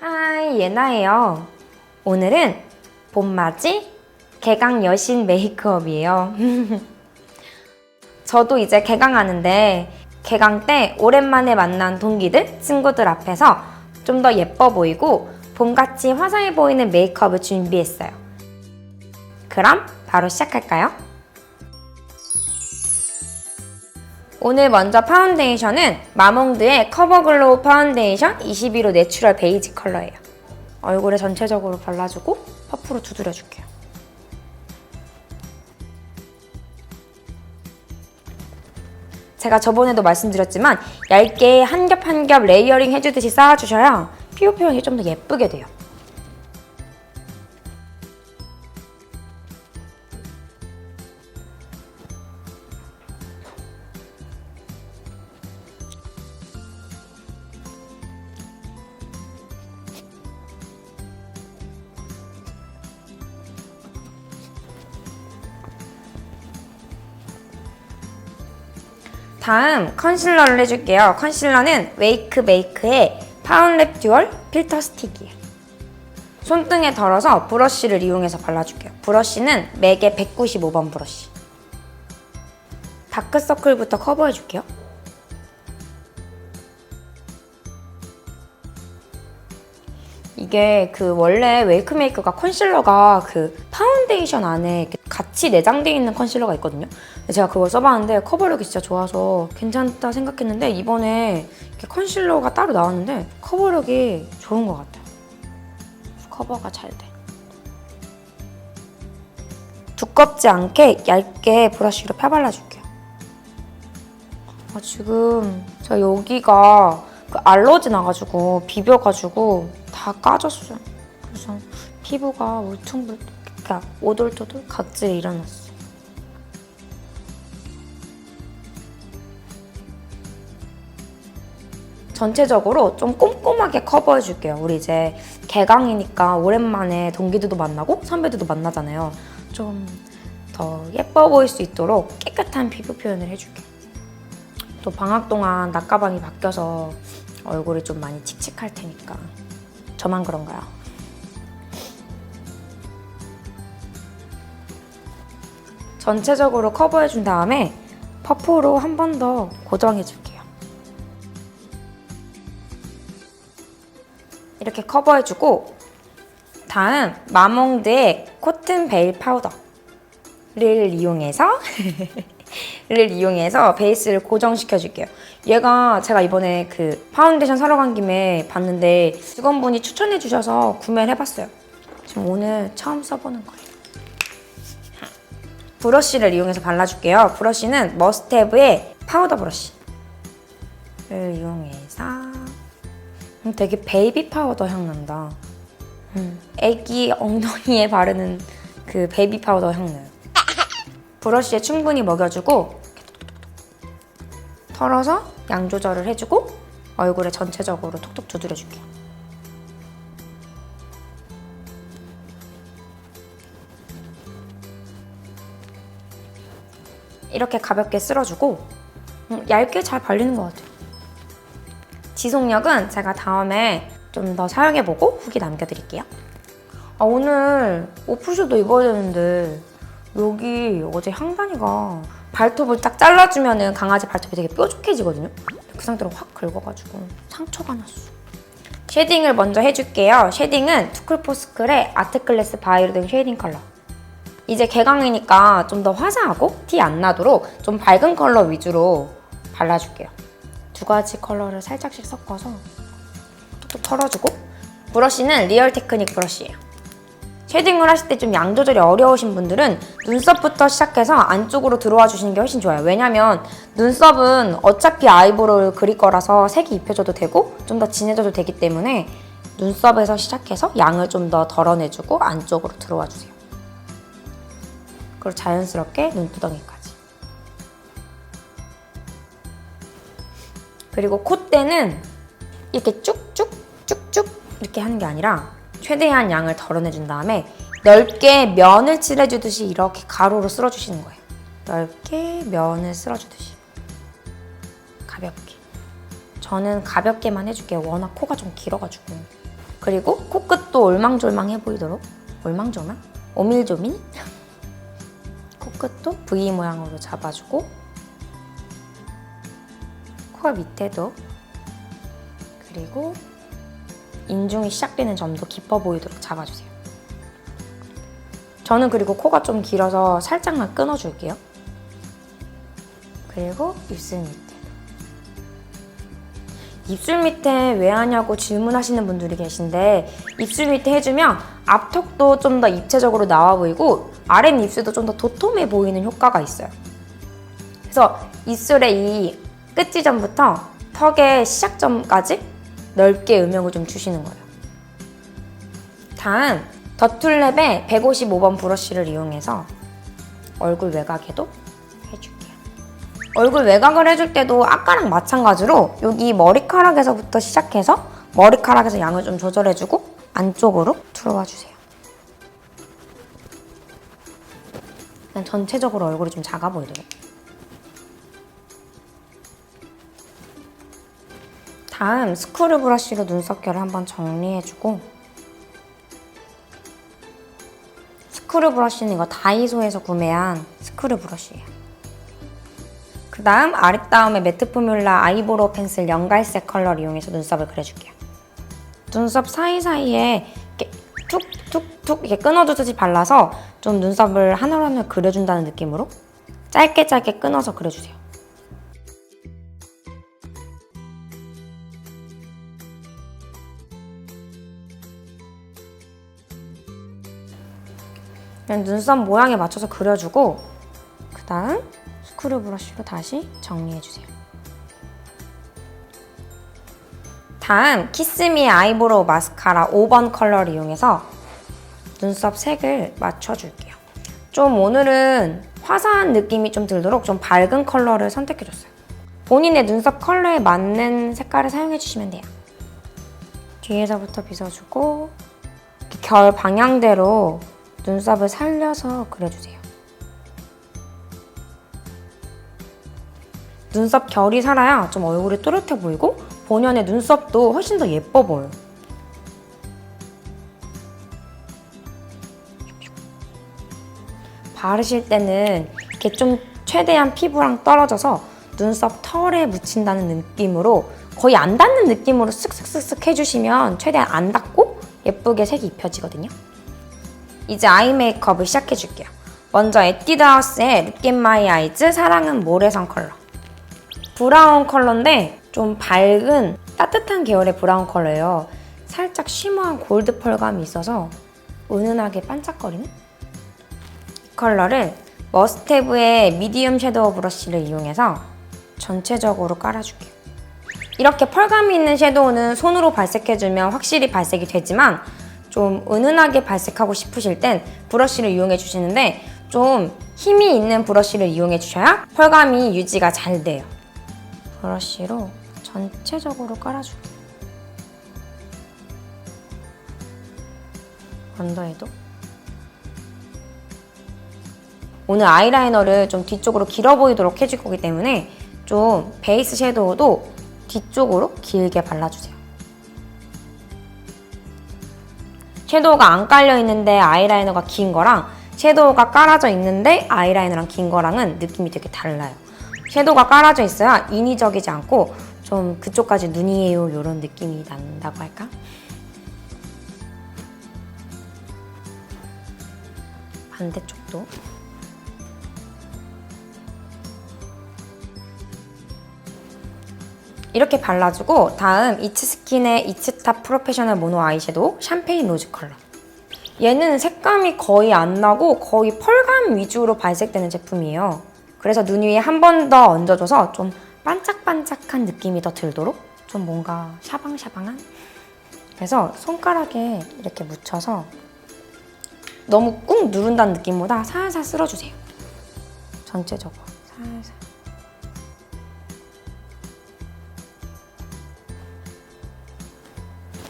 하이, 예나예요. 오늘은 봄맞이 개강 여신 메이크업이에요. 저도 이제 개강하는데 개강 때 오랜만에 만난 동기들, 친구들 앞에서 좀 더 예뻐 보이고 봄같이 화사해 보이는 메이크업을 준비했어요. 그럼 바로 시작할까요? 오늘 먼저 파운데이션은 마몽드의 커버글로우 파운데이션 21호 내추럴 베이지 컬러예요. 얼굴에 전체적으로 발라주고 퍼프로 두드려줄게요. 제가 저번에도 말씀드렸지만 얇게 한 겹 한 겹 레이어링 해주듯이 쌓아주셔야 피부 표현이 좀 더 예쁘게 돼요. 다음 컨실러를 해줄게요. 컨실러는 웨이크 메이크의 파운랩 듀얼 필터 스틱이에요. 손등에 덜어서 브러쉬를 이용해서 발라줄게요. 브러쉬는 맥의 195번 브러쉬. 다크서클부터 커버해줄게요. 이게 원래 웨이크 메이크가 컨실러가 파운데이션 안에 같이 내장되어 있는 컨실러가 있거든요. 제가 그걸 써봤는데 커버력이 진짜 좋아서 괜찮다 생각했는데 이번에 이렇게 컨실러가 따로 나왔는데 커버력이 좋은 것 같아요. 커버가 잘 돼. 두껍지 않게 얇게 브러쉬로 펴발라줄게요. 지금 제가 여기가 알러지 나가지고 비벼가지고 다 까졌어요. 그래서 피부가 울퉁불퉁, 그러니까 오돌토돌 각질이 일어났어요. 전체적으로 좀 꼼꼼하게 커버해줄게요. 우리 이제 개강이니까 오랜만에 동기들도 만나고 선배들도 만나잖아요. 좀 더 예뻐 보일 수 있도록 깨끗한 피부 표현을 해줄게요. 또 방학 동안 낮가방이 바뀌어서 얼굴이 좀 많이 칙칙할 테니까. 저만 그런가요? 전체적으로 커버해준 다음에 퍼프로 한 번 더 고정해줄게요. 이렇게 커버해주고 다음 마몽드의 코튼 베일 파우더를 이용해서 베이스를 고정시켜줄게요. 얘가 제가 이번에 파운데이션 사러 간 김에 봤는데 직원분이 추천해주셔서 구매를 해봤어요. 지금 오늘 처음 써보는 거예요. 브러쉬를 이용해서 발라줄게요. 브러쉬는 머스테브의 파우더 브러쉬를 이용해서 되게 베이비 파우더 향 난다. 애기 엉덩이에 바르는 베이비 파우더 향 나요. 브러쉬에 충분히 먹여주고 털어서 양 조절을 해주고 얼굴에 전체적으로 톡톡 두드려줄게요. 이렇게 가볍게 쓸어주고 얇게 잘 발리는 것 같아요. 지속력은 제가 다음에 좀 더 사용해보고 후기 남겨드릴게요. 오늘 오프쇼도 입어야 되는데 여기 어제 향단이가 발톱을 딱 잘라주면 강아지 발톱이 되게 뾰족해지거든요. 그 상태로 확 긁어가지고 상처가 났어. 쉐딩을 먼저 해줄게요. 쉐딩은 투쿨포스쿨의 아트클래스 바이로댕 쉐이딩 컬러. 이제 개강이니까 좀 더 화사하고 티 안 나도록 좀 밝은 컬러 위주로 발라줄게요. 두 가지 컬러를 살짝씩 섞어서 톡톡 털어주고 브러쉬는 리얼 테크닉 브러쉬예요. 쉐딩을 하실 때 좀 양 조절이 어려우신 분들은 눈썹부터 시작해서 안쪽으로 들어와 주시는 게 훨씬 좋아요. 왜냐면 눈썹은 어차피 아이브로우를 그릴 거라서 색이 입혀줘도 되고 좀 더 진해져도 되기 때문에 눈썹에서 시작해서 양을 좀 더 덜어내주고 안쪽으로 들어와 주세요. 그리고 자연스럽게 눈두덩이까지. 그리고 콧대는 이렇게 쭉쭉 이렇게 하는 게 아니라 최대한 양을 덜어내준 다음에 넓게 면을 칠해주듯이 이렇게 가로로 쓸어주시는 거예요. 넓게 면을 쓸어주듯이 가볍게. 저는 가볍게만 해줄게요. 워낙 코가 좀 길어가지고. 그리고 코끝도 올망졸망해 보이도록 올망졸망? 오밀조밀? 코끝도 V 모양으로 잡아주고 코 밑에도 그리고 인중이 시작되는 점도 깊어 보이도록 잡아주세요. 저는 그리고 코가 좀 길어서 살짝만 끊어줄게요. 그리고 입술 밑에. 입술 밑에 왜 하냐고 질문하시는 분들이 계신데 입술 밑에 해주면 앞턱도 좀 더 입체적으로 나와 보이고 아랫입술도 좀 더 도톰해 보이는 효과가 있어요. 그래서 입술의 이 끝지점부터 턱의 시작점까지 넓게 음영을 좀 주시는 거예요. 다음 더툴랩의 155번 브러쉬를 이용해서 얼굴 외곽에도 해줄게요. 얼굴 외곽을 해줄 때도 아까랑 마찬가지로 여기 머리카락에서부터 시작해서 머리카락에서 양을 좀 조절해주고 안쪽으로 들어와 주세요. 그냥 전체적으로 얼굴이 좀 작아 보이도록. 다음 스크류 브러쉬로 눈썹결을 한번 정리해주고 스크류 브러쉬는 이거 다이소에서 구매한 스크류 브러쉬예요. 그 다음 아랫다움에 매트 포뮬라 아이브로우 펜슬 연갈색 컬러를 이용해서 눈썹을 그려줄게요. 눈썹 사이사이에 이렇게 툭툭툭 이렇게 끊어주듯이 발라서 좀 눈썹을 하나하나 그려준다는 느낌으로 짧게 끊어서 그려주세요. 그냥 눈썹 모양에 맞춰서 그려주고 그 다음 스크류 브러쉬로 다시 정리해주세요. 다음 키스미의 아이브로우 마스카라 5번 컬러를 이용해서 눈썹 색을 맞춰줄게요. 좀 오늘은 화사한 느낌이 좀 들도록 좀 밝은 컬러를 선택해줬어요. 본인의 눈썹 컬러에 맞는 색깔을 사용해주시면 돼요. 뒤에서부터 빗어주고 이렇게 결 방향대로 눈썹을 살려서 그려주세요. 눈썹 결이 살아야 좀 얼굴이 또렷해 보이고 본연의 눈썹도 훨씬 더 예뻐 보여요. 바르실 때는 이렇게 좀 최대한 피부랑 떨어져서 눈썹 털에 묻힌다는 느낌으로 거의 안 닿는 느낌으로 쓱쓱쓱쓱 해주시면 최대한 안 닿고 예쁘게 색이 입혀지거든요. 이제 아이 메이크업을 시작해줄게요. 먼저 에뛰드하우스의 Look at my eyes 사랑은 모래성 컬러. 브라운 컬러인데 좀 밝은 따뜻한 계열의 브라운 컬러예요. 살짝 쉬머한 골드 펄감이 있어서 은은하게 반짝거리는 이 컬러를 머스테브의 미디움 섀도우 브러쉬를 이용해서 전체적으로 깔아줄게요. 이렇게 펄감이 있는 섀도우는 손으로 발색해주면 확실히 발색이 되지만 좀 은은하게 발색하고 싶으실 땐 브러쉬를 이용해 주시는데 좀 힘이 있는 브러쉬를 이용해 주셔야 펄감이 유지가 잘 돼요. 브러쉬로 전체적으로 깔아줄게요. 언더에도. 오늘 아이라이너를 좀 뒤쪽으로 길어 보이도록 해줄 거기 때문에 좀 베이스 섀도우도 뒤쪽으로 길게 발라주세요. 섀도우가 안 깔려 있는데 아이라이너가 긴 거랑 섀도우가 깔아져 있는데 아이라이너랑 긴 거랑은 느낌이 되게 달라요. 섀도우가 깔아져 있어야 인위적이지 않고 좀 그쪽까지 눈이에요 이런 느낌이 난다고 할까? 반대쪽도. 이렇게 발라주고 다음 이츠스킨의 이츠탑 프로페셔널 모노 아이섀도우 샴페인 로즈 컬러. 얘는 색감이 거의 안 나고 거의 펄감 위주로 발색되는 제품이에요. 그래서 눈 위에 한 번 더 얹어줘서 좀 반짝반짝한 느낌이 더 들도록 좀 뭔가 샤방샤방한? 그래서 손가락에 이렇게 묻혀서 너무 꾹 누른다는 느낌보다 살살 쓸어주세요. 전체적으로 살살.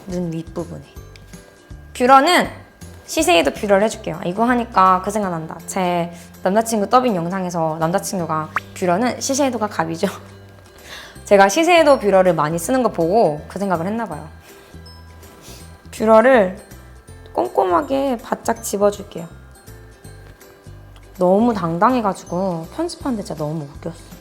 눈 윗부분에. 뷰러는 시세이도 뷰러를 해줄게요. 이거 하니까 그 생각난다. 제 남자친구 더빙 영상에서 남자친구가 뷰러는 시세이도가 갑이죠. 제가 시세이도 뷰러를 많이 쓰는 거 보고 그 생각을 했나 봐요. 뷰러를 꼼꼼하게 바짝 집어줄게요. 너무 당당해가지고 편집하는데 진짜 너무 웃겼어.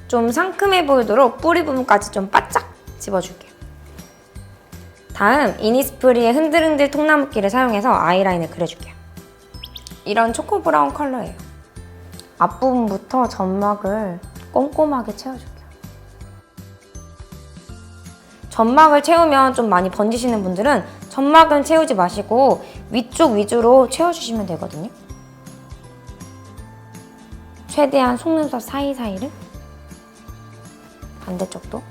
좀 상큼해 보이도록 뿌리 부분까지 좀 바짝 집어줄게요. 다음 이니스프리의 흔들흔들 통나무기를 사용해서 아이라인을 그려줄게요. 이런 초코 브라운 컬러예요. 앞부분부터 점막을 꼼꼼하게 채워줄게요. 점막을 채우면 좀 많이 번지시는 분들은 점막은 채우지 마시고 위쪽 위주로 채워주시면 되거든요. 최대한 속눈썹 사이사이를, 반대쪽도.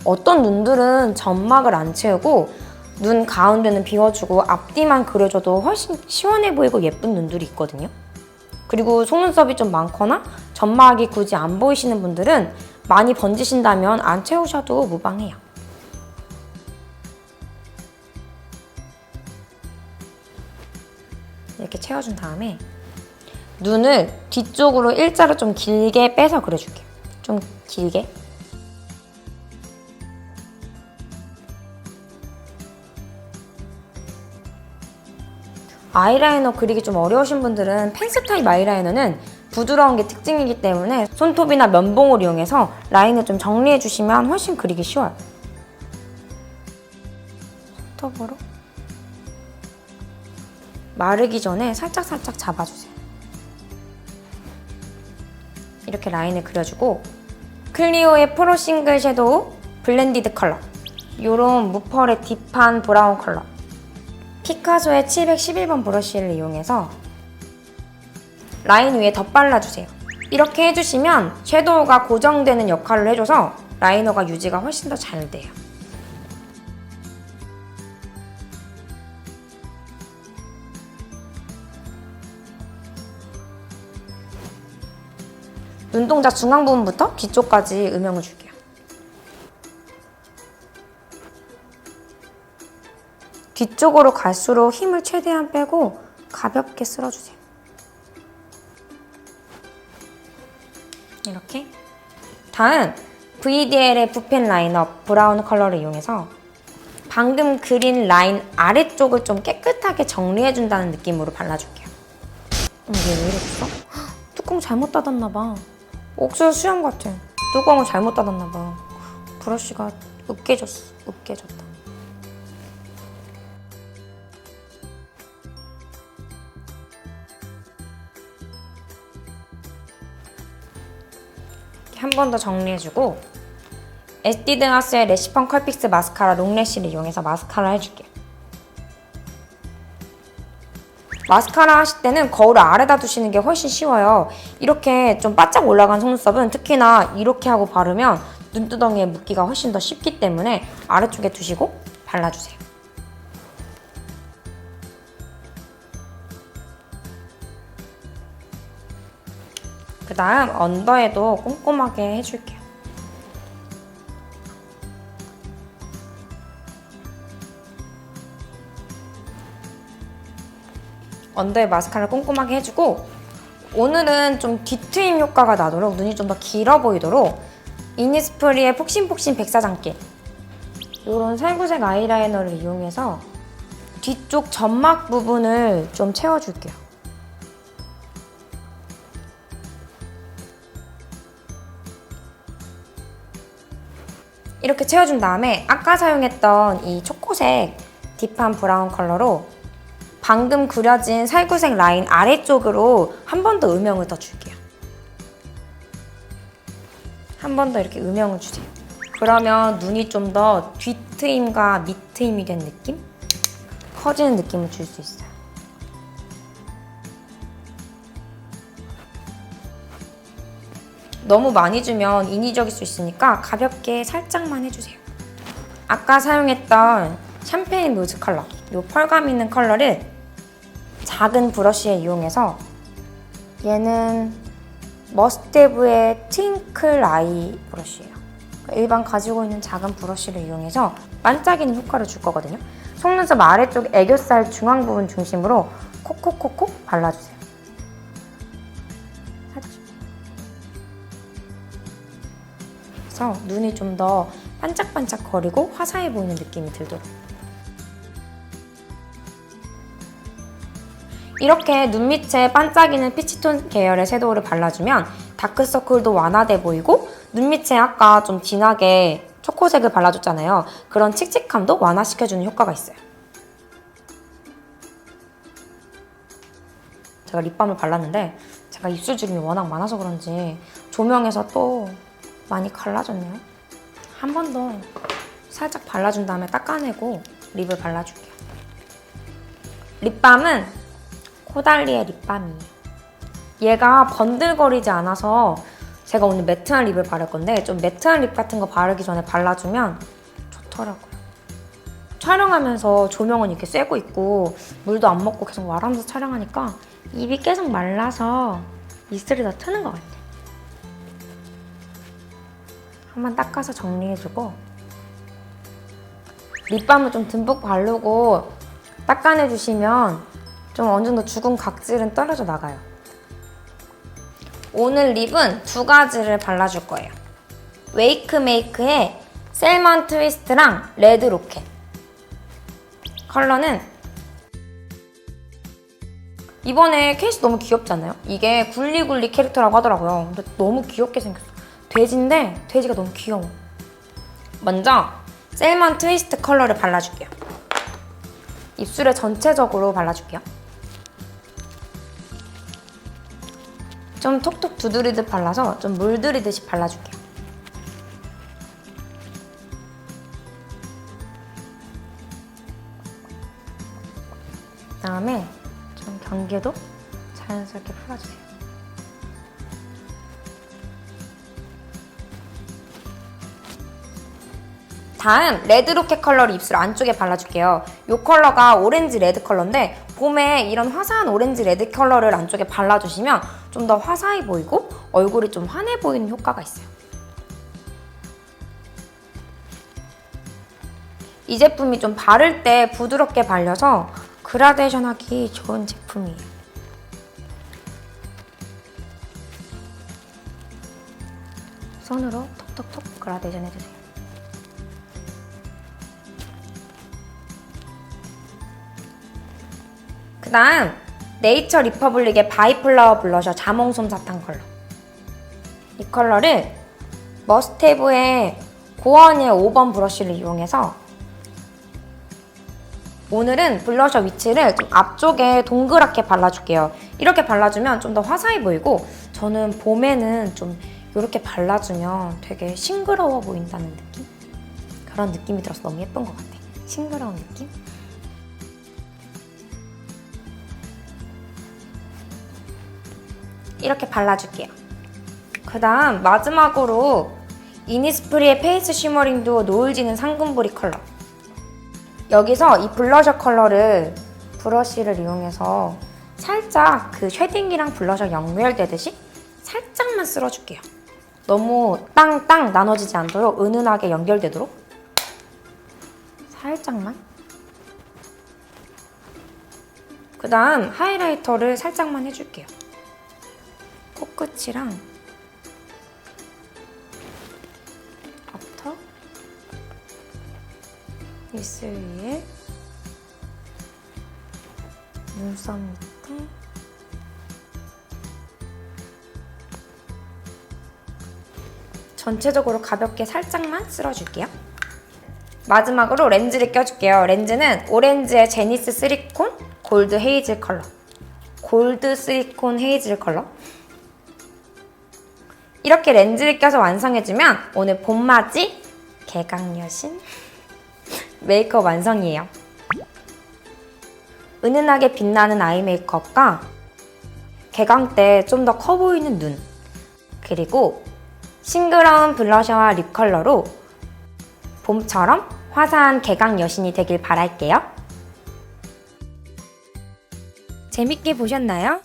어떤 눈들은 점막을 안 채우고 눈 가운데는 비워주고 앞뒤만 그려줘도 훨씬 시원해 보이고 예쁜 눈들이 있거든요. 그리고 속눈썹이 좀 많거나 점막이 굳이 안 보이시는 분들은 많이 번지신다면 안 채우셔도 무방해요. 이렇게 채워준 다음에 눈을 뒤쪽으로 일자로 좀 길게 빼서 그려줄게요. 좀 길게. 아이라이너 그리기 좀 어려우신 분들은 펜슬 타입 아이라이너는 부드러운 게 특징이기 때문에 손톱이나 면봉을 이용해서 라인을 좀 정리해주시면 훨씬 그리기 쉬워요. 손톱으로 마르기 전에 살짝살짝 잡아주세요. 이렇게 라인을 그려주고 클리오의 프로 싱글 섀도우 블렌디드 컬러, 요런 무펄의 딥한 브라운 컬러, 피카소의 711번 브러쉬를 이용해서 라인 위에 덧발라주세요. 이렇게 해주시면 섀도우가 고정되는 역할을 해줘서 라이너가 유지가 훨씬 더 잘 돼요. 눈동자 중앙 부분부터 뒤쪽까지 음영을 줄게요. 뒤쪽으로 갈수록 힘을 최대한 빼고 가볍게 쓸어주세요. 이렇게. 다음 VDL의 붓펜 라이너 브라운 컬러를 이용해서 방금 그린 라인 아래쪽을 좀 깨끗하게 정리해준다는 느낌으로 발라줄게요. 이게 왜 이랬어? 뚜껑 잘못 닫았나봐. 옥수수 수염 같아. 뚜껑을 잘못 닫았나봐. 브러쉬가 으깨졌다. 한 번 더 정리해주고 에스티 드하스의 래쉬펌 컬픽스 마스카라 롱래쉬를 이용해서 마스카라 해줄게요. 마스카라 하실 때는 거울을 아래다 두시는 게 훨씬 쉬워요. 이렇게 좀 바짝 올라간 속눈썹은 특히나 이렇게 하고 바르면 눈두덩이에 묻기가 훨씬 더 쉽기 때문에 아래쪽에 두시고 발라주세요. 그 다음 언더에도 꼼꼼하게 해줄게요. 언더에 마스카라를 꼼꼼하게 해주고 오늘은 좀 뒤트임 효과가 나도록 눈이 좀 더 길어 보이도록 이니스프리의 폭신폭신 백사장길 이런 살구색 아이라이너를 이용해서 뒤쪽 점막 부분을 좀 채워줄게요. 이렇게 채워준 다음에 아까 사용했던 이 초코색 딥한 브라운 컬러로 방금 그려진 살구색 라인 아래쪽으로 한 번 더 음영을 더 줄게요. 한 번 더 이렇게 음영을 주세요. 그러면 눈이 좀 더 뒤트임과 밑트임이 된 느낌? 커지는 느낌을 줄 수 있어요. 너무 많이 주면 인위적일 수 있으니까 가볍게 살짝만 해주세요. 아까 사용했던 샴페인 무즈 컬러, 이 펄감 있는 컬러를 작은 브러쉬에 이용해서 얘는 머스테브의 트윙클 아이 브러쉬예요. 일반 가지고 있는 작은 브러쉬를 이용해서 반짝이는 효과를 줄 거거든요. 속눈썹 아래쪽 애교살 중앙 부분 중심으로 콕콕콕콕 발라주세요. 살짝. 그래서 눈이 좀 더 반짝반짝거리고 화사해 보이는 느낌이 들도록. 이렇게 눈 밑에 반짝이는 피치톤 계열의 섀도우를 발라주면 다크서클도 완화돼 보이고 눈 밑에 아까 좀 진하게 초코색을 발라줬잖아요. 그런 칙칙함도 완화시켜주는 효과가 있어요. 제가 립밤을 발랐는데 제가 입술 주름이 워낙 많아서 그런지 조명에서 또 많이 갈라졌네요. 한 번 더 살짝 발라준 다음에 닦아내고 립을 발라줄게요. 립밤은 코달리의 립밤이에요. 얘가 번들거리지 않아서 제가 오늘 매트한 립을 바를 건데 좀 매트한 립 같은 거 바르기 전에 발라주면 좋더라고요. 촬영하면서 조명은 이렇게 쐬고 있고 물도 안 먹고 계속 말하면서 촬영하니까 입이 계속 말라서 이슬이 더 트는 것 같아요. 한번 닦아서 정리해주고 립밤을 좀 듬뿍 바르고 닦아내주시면 좀 어느 정도 죽은 각질은 떨어져 나가요. 오늘 립은 두 가지를 발라줄 거예요. 웨이크메이크의 셀먼 트위스트랑 레드 로켓. 컬러는 이번에 케이스 너무 귀엽지 않나요? 이게 굴리굴리 캐릭터라고 하더라고요. 근데 너무 귀엽게 생겼어. 돼지인데 돼지가 너무 귀여워. 먼저 셀먼 트위스트 컬러를 발라줄게요. 입술에 전체적으로 발라줄게요. 좀 톡톡 두드리듯 발라서 좀 물들이듯이 발라줄게요. 그다음에 좀 경계도 자연스럽게 풀어주세요. 다음 레드로켓 컬러를 입술 안쪽에 발라줄게요. 이 컬러가 오렌지 레드 컬러인데 봄에 이런 화사한 오렌지 레드 컬러를 안쪽에 발라주시면 좀 더 화사해 보이고 얼굴이 좀 환해 보이는 효과가 있어요. 이 제품이 좀 바를 때 부드럽게 발려서 그라데이션 하기 좋은 제품이에요. 손으로 톡톡톡 그라데이션 해주세요. 그 다음 네이처 리퍼블릭의 바이플라워 블러셔 자몽솜 사탕 컬러. 이 컬러를 머스테브의 고원의 5번 브러쉬를 이용해서 오늘은 블러셔 위치를 좀 앞쪽에 동그랗게 발라줄게요. 이렇게 발라주면 좀 더 화사해 보이고 저는 봄에는 좀 이렇게 발라주면 되게 싱그러워 보인다는 느낌? 그런 느낌이 들어서 너무 예쁜 것 같아. 싱그러운 느낌? 이렇게 발라줄게요. 그 다음 마지막으로 이니스프리의 페이스 쉬머링 두오 노을 지는 상금보리 컬러. 여기서 이 블러셔 컬러를 브러쉬를 이용해서 살짝 그 쉐딩이랑 블러셔 연결되듯이 살짝만 쓸어줄게요. 너무 땅땅 나눠지지 않도록 은은하게 연결되도록 살짝만. 그 다음 하이라이터를 살짝만 해줄게요. 코끝이랑 앞터 입술 위에 눈썹 밑에 전체적으로 가볍게 살짝만 쓸어줄게요. 마지막으로 렌즈를 껴줄게요. 렌즈는 오렌지의 제니스 시리콘 골드 헤이즐 컬러. 골드 시리콘 헤이즐 컬러. 이렇게 렌즈를 껴서 완성해주면 오늘 봄맞이 개강여신 메이크업 완성이에요. 은은하게 빛나는 아이 메이크업과 개강 때 좀 더 커 보이는 눈, 그리고 싱그러운 블러셔와 립 컬러로 봄처럼 화사한 개강 여신이 되길 바랄게요. 재밌게 보셨나요?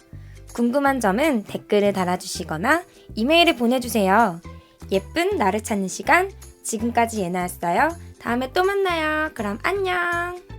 궁금한 점은 댓글을 달아주시거나 이메일을 보내주세요. 예쁜 나를 찾는 시간, 지금까지 예나였어요. 다음에 또 만나요. 그럼 안녕!